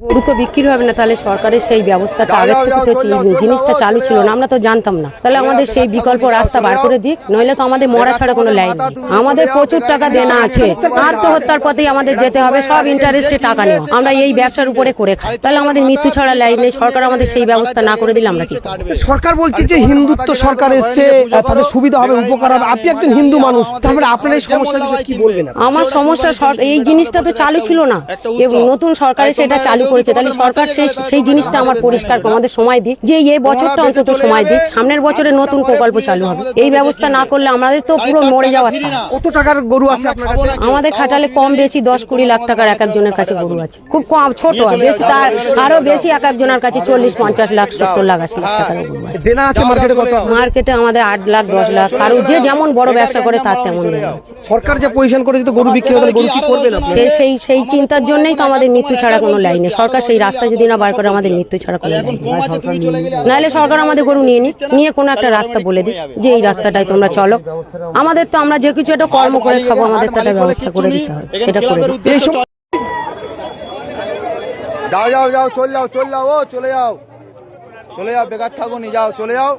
গরু তো বিক্রি হবে না, তাহলে সরকারের সেই ব্যবস্থাটা আগে থেকে তো জিনিসটা চালু ছিল না, আমরা তো জানতাম না। তাহলে আমাদের সেই বিকল্প রাস্তা বার করে দিক, নইলে তো আমাদের মরা ছাড়া কোনো লাইন নেই। আমাদের প্রচুর টাকা দেনা আছে, আত্মহত্যার পথেই আমাদের যেতে হবে, সব ইন্টারেস্টে টাকা নেওয়া। আমরা এই ব্যবসার উপরে করে খাই, তাহলে আমাদের মৃত্যু ছাড়া লাইন নেই। সরকার আমাদের সেই ব্যবস্থা না করে দিলে আমরা কি করব? সরকার বলছে যে হিন্দুত্ব সরকার এসছে, তাদের সুবিধা হবে, উপকার হবে। আপনি একজন হিন্দু মানুষ, তারপরে আপনার এই সমস্যা কি বলবেন? আমার সমস্যা এই জিনিসটা তো চালু ছিল না, এবং নতুন সরকার সেটা চালু করেছে। তাহলে সরকার সেই জিনিসটা আমার পরিষ্কার আমাদের সময় দিক, যে এই বছরটা অন্তত সময় দিক, সামনের বছরে নতুন প্রকল্প চালু হবে। এই ব্যবস্থা না করলে আমাদের তো পুরো মরে যাওয়ার। কত টাকার গরু আছে আপনার কাছে? আমাদের খাটালে কম বেশি 10-20 লাখ টাকার এক একজনের কাছে গরু আছে। খুব কম, ছোট বেশি, তার আরো বেশি এক একজনের কাছে 40-50 লাখ 70 লাখ 80 লাখ টাকার গরু আছে। দেনা আছে মার্কেটে কত? মার্কেটে আমাদের 8 লাখ 10 লাখ, আর যে যেমন বড় ব্যবসা করে তার তেমন দেনা আছে। সরকার যে পজিশন করে দিত গরু বিক্রি হলে গরু কি করবেন আপনি? সেই চিন্তার জন্যই তো আমাদের মৃত্যু ছাড়া কোনো লাইন নেই। সরকার সেই রাস্তা যদি না বার করে, আমাদের মৃত্যু ছাড়া কোনো লাইন নেই। নাহলে সরকার আমাদের গরু নিয়ে কোনো একটা রাস্তা বলে দিই, যে এই রাস্তাটাই তোমরা চলো। আমাদের তো আমরা যে কিছু একটা কর্ম করে খাবো, আমাদের তো একটা ব্যবস্থা করে দিতে হবে, সেটা করে দিই। যাও যাও যাও, চলে যাও, বেকার থাকো নি, যাও চলে যাও।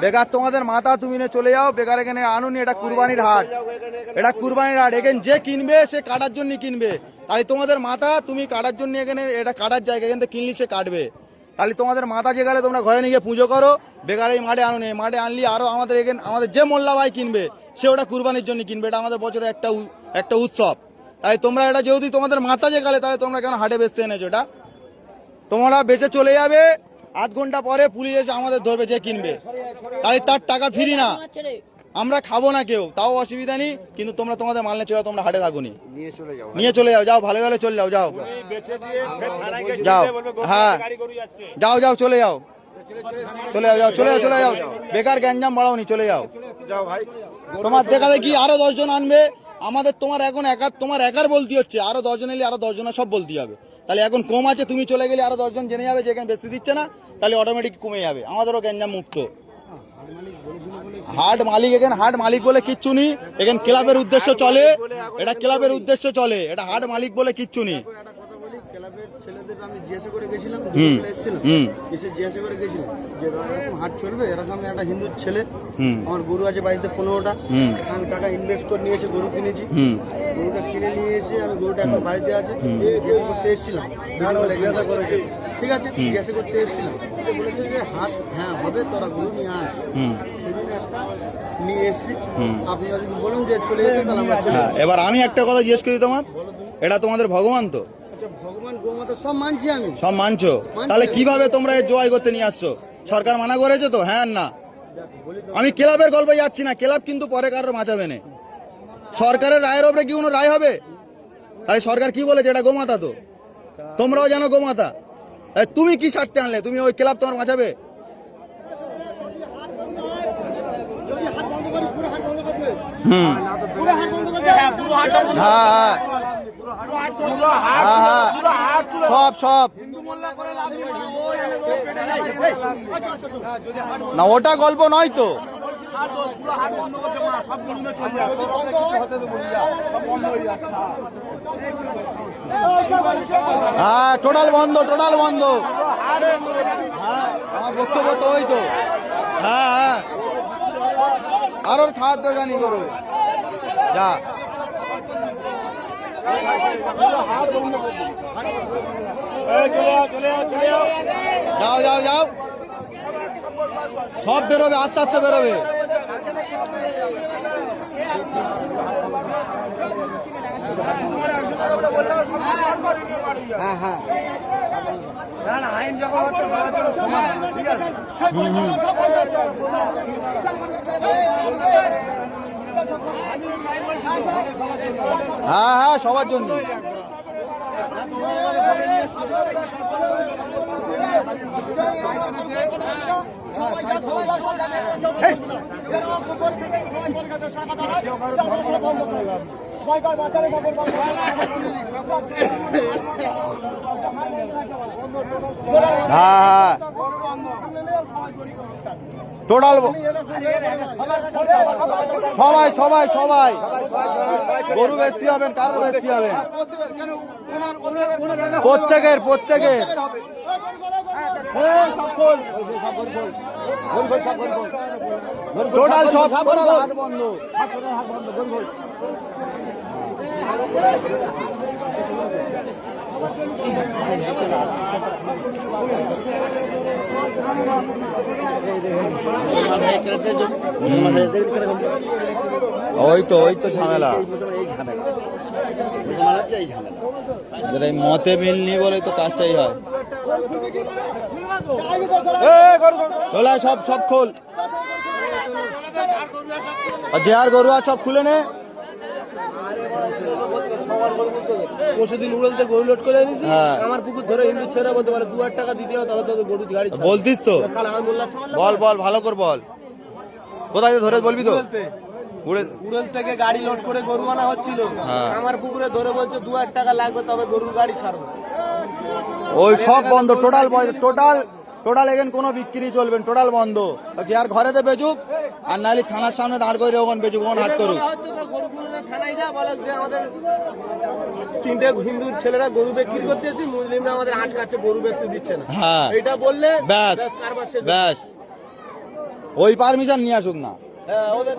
বেকার তোমাদের মাথা তুমি নিয়ে চলে যাও, বেকার এখানে আনুনি। এটা কুরবানির হাট, এখানে যে কিনবে সে কাটার জন্য কিনবে। তাই তোমাদের মাথা তুমি কাটার জন্য, এখানে এটা কাটার জায়গা, এখান থেকে কিনলি সে কাটবে। তাহলে তোমাদের মাথা যে গেলে তোমরা ঘরে নিয়ে গিয়ে পুজো করো। বেকার এই মাঠে আনুনি, মাঠে আনলি আরো আমাদের এখানে আমাদের যে মোল্লা ভাই কিনবে সে ওটা কুরবানির জন্য কিনবে। এটা আমাদের বছরে একটা উৎসব। তাই তোমরা এটা যেহেতু তোমাদের মাথা যে গেলে, তাহলে তোমরা কেন হাটে বেচতে এনেছো? এটা তোমরা বেচে চলে যাবে, আধ ঘন্টা পরে পুলিশ এসে আমাদের ধরবে যে কিনবে, তাই তার টাকা ফিরি না। আমরা খাবো না কেউ, তাও অসুবিধা নেই, কিন্তু তোমরা তোমাদের মাল নিয়ে চলে যাও, তোমরা হাটে থাকুনি, নিয়ে চলে যাও, যাও ভালো ভালো চলে যাও, যাও হ্যাঁ যাও চলে যাও, চলে যাও, বেকার গ্যাঞ্জাম বাড়াওনি, চলে যাও। তোমার দেখা দেখি আরো 10 জন আনবে, আমাদের তোমার একার বলতে হচ্ছে, আরো 10 জন এলে আরো 10 জনের সব বলতে হবে। তাহলে এখন কম আছে, তুমি চলে গেলে আরো 10 জন জেনে যাবে যে এখানে বেশি দিচ্ছে না, তাহলে অটোমেটিক কমে যাবে, আমাদেরও গ্যাঞ্জাম মুক্ত। হাট মালিক, এখানে হাট মালিক বলে কিচ্ছু নেই, এখানে ক্লাবের উদ্দেশ্য চলে, এটা ক্লাবের উদ্দেশ্য চলে, এটা হাট মালিক বলে কিচ্ছু নেই। আমি জিজ্ঞাসা করে গেছিলাম, জিজ্ঞাসা করে গেছিলাম যে এরকম হাট চলবে, এরকম একটা হিন্দু ছেলে, আমার গরু আছে বাড়িতে 15টা, আমি টাকা ইনভেস্ট করে নিয়ে এসে গরু কিনেছি। গরুটা কিনে নিয়ে এসে আমি গরুটা এখন বাড়িতে আছে, জিজ্ঞাসা করতে এসেছিলাম, জিজ্ঞাসা করে ঠিক আছে, জিজ্ঞাসা করতে এসেছিলাম, বলেছে যে হাট হ্যাঁ হবে, তোরা গরু নিয়ে আয়। নিয়ে এসেছি, আপনারা যদি বলুন যে চলে যেতে, তাহলে আমরা চলে যাবো। এবার আমি একটা কথা জিজ্ঞেস করি, তোমার এটা তোমাদের ভগবান তো? ভগবান গোমাতা সব মানছি, আমি সব মানছো, তাহলে কিভাবে তোমরা জয় করতে নিয়ে আসছো? সরকার মানা করেছে তো? হ্যাঁ না, আমি ক্লাবের গল্পে যাচ্ছি না, ক্লাব কিন্তু পরে কারোর বাঁচাবে না। সরকারের রায়ের ওপরে কি কোনো রায় হবে? তাহলে সরকার কি বলেছে? এটা গোমাতা তো, তোমরাও জানো গোমাতা। তাই তুমি কি স্বার্থে আনলে? তুমি ওই ক্লাব তোমার বাঁচাবে? সব না, ওটা গল্প নয় তো। হ্যাঁ টোটাল বন্ধ। আমার বক্তব্য তো ওই তো। হ্যাঁ আর ওর খাওয়ার দরকার নেই, করো যা। যাও সব বেরোবে, আস্তে আস্তে বেরোবে। হ্যাঁ আইন যখন হচ্ছে সমান, ঠিক আছে। হ্যাঁ সবার জন্য। হ্যাঁ টোটাল সবাই গরু বেশি হবেন, কারোর বেশি হবেন। প্রত্যেকের টোটাল সব বন্ধ। ওই তো ঝামেলা, এই মতে মিলনি বলে তো কাজটাই হয়। তোলা সব খোল, আর যে আর গরু আর সব খুলে নে। পরশুদিন উড়লতে গরু লোড করে এনেছি, আমার পুকুর ধরে হিন্দু ছেড়ে বলতে পারে 2000 টাকা দিতে হবে, তবে তো গরু গাড়ি ছাড়বে। বলতিস তো, বল ভালো করে বল, কোথায় ধরে বলবি তো। উড়ল থেকে গাড়ি লোড করে গরু আনা হচ্ছিল, আমার পুকুরে ধরে বলছে 2000 টাকা লাগবে, তবে গরুর গাড়ি ছাড়বে। ওই সব বন্ধ, টোটাল এখানে কোনো বিক্রি চলবে না, টোটাল বন্ধ। যে আর ঘরেতে বেচুক, আর নাহলে থানার সামনে দাঁড় করে ওখান বেচুক, ওখান হাট করুক। থানায় যা বলে যে আমাদের 3টে হিন্দু ছেলেরা গরু বিক্রি করতেছি, মুসলিমরা আমাদের আটকাচ্ছে, গরু বেচতে দিচ্ছে না। হ্যাঁ, এটা বললে ব্যাস ওই পারমিশন নিয়ে আসুক না। ওদের